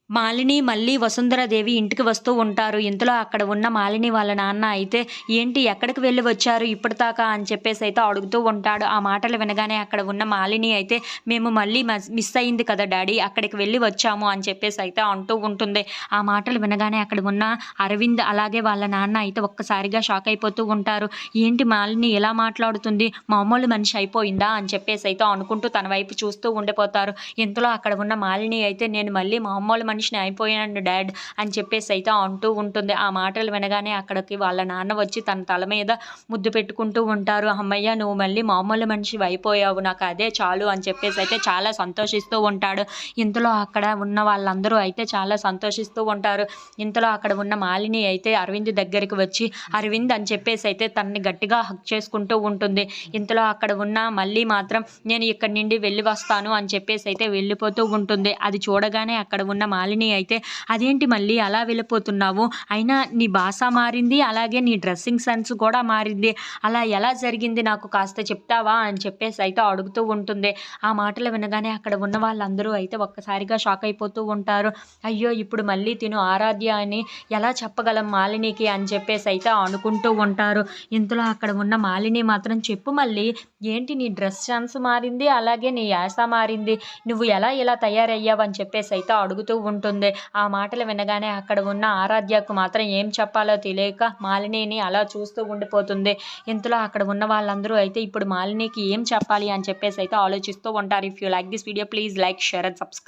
మాలిని మళ్ళీ వసుంధరాదేవి ఇంటికి వస్తూ ఉంటారు. ఇంతలో అక్కడ ఉన్న మాలిని వాళ్ళ నాన్న అయితే, "ఏంటి ఎక్కడికి వెళ్ళి వచ్చారు ఇప్పటిదాకా" అని చెప్పేసి అయితే అడుగుతూ ఉంటాడు. ఆ మాటలు వినగానే అక్కడ ఉన్న మాలిని అయితే, "మేము మళ్ళీ మిస్ అయింది కదా డాడీ, అక్కడికి వెళ్ళి వచ్చాము" అని చెప్పేసి అయితే అంటూ ఉంటుంది. ఆ మాటలు వినగానే అక్కడ ఉన్న అరవింద్ అలాగే వాళ్ళ నాన్న అయితే ఒక్కసారిగా షాక్ అయిపోతూ ఉంటారు. ఏంటి మాలిని ఎలా మాట్లాడుతుంది, మామూలు మనిషి అయిపోయిందా అని చెప్పేసి అయితే అనుకుంటూ తన వైపు చూస్తూ ఉండిపోతారు. ఇంతలో అక్కడ ఉన్న మాలిని అయితే, "నేను మళ్ళీ మామూలు మనిషిని అయిపోయాను డాడ్" అని చెప్పేసి అయితే అంటూ ఉంటుంది. ఆ మాటలు వినగానే అక్కడికి వాళ్ళ నాన్న వచ్చి తన తల మీద ముద్దు పెట్టుకుంటూ ఉంటారు. "హమ్మయ్య, నువ్వు మళ్ళీ మామూలు మనిషివి అయిపోయావు, నాకు అదే చాలు" అని చెప్పేసి అయితే చాలా సంతోషిస్తూ ఉంటాడు. ఇంతలో అక్కడ ఉన్న వాళ్ళందరూ అయితే చాలా సంతోషిస్తూ ఉంటారు. ఇంతలో అక్కడ ఉన్న మాలిని అయితే అరవింద్ దగ్గరికి వచ్చి అరవింద్ అని చెప్పేసి అయితే తనని గట్టిగా హగ్ చేసుకుంటూ ఉంటుంది. ఇంతలో అక్కడ ఉన్న మళ్ళీ మాత్రం, "నేను ఇక్కడి నుండి వెళ్ళి వస్తాను" అని చెప్పేసి అయితే వెళ్ళిపోతూ ఉంటుంది. అది చూడగానే అక్కడ ఉన్న మాలిని అయితే, "అదేంటి మళ్ళీ అలా వెళ్ళిపోతున్నావు, అయినా నీ భాష మారింది, అలాగే నీ డ్రెస్సింగ్ సెన్స్ కూడా మారింది, అలా ఎలా జరిగింది, నాకు కాస్త చెప్తావా" అని చెప్పేసి అయితే అడుగుతూ ఉంటుంది. ఆ మాటలు వినగానే అక్కడ ఉన్న వాళ్ళందరూ అయితే ఒక్కసారిగా షాక్ అయిపోతూ ఉంటారు. అయ్యో, ఇప్పుడు మళ్ళీ తిను ఆరాధ్య అని ఎలా చెప్పగలం మాలినికి అని చెప్పేసి అయితే అనుకుంటూ ఉంటారు. ఇంతలో అక్కడ ఉన్న మాలిని మాత్రం, "చెప్పు మళ్ళీ, ఏంటి నీ డ్రెస్ సెన్స్ మారింది, అలాగే నీ యాస మారింది, నువ్వు ఎలా ఇలా తయారయ్యావు" అని చెప్పేసి అయితే అడుగుతూ ఉంటుంది. ఆ మాటలు వినగానే అక్కడ ఉన్న ఆరాధ్యకు మాత్రం ఏం చెప్పాలో తెలియక మాలినిని అలా చూస్తూ ఉండిపోతుంది. ఇంతలో అక్కడ ఉన్న వాళ్ళందరూ అయితే ఇప్పుడు మాలినికి ఏం చెప్పాలి అని చెప్పేసి అయితే ఆలోచిస్తూ ఉంటారు. If you like this video, please like, share and subscribe.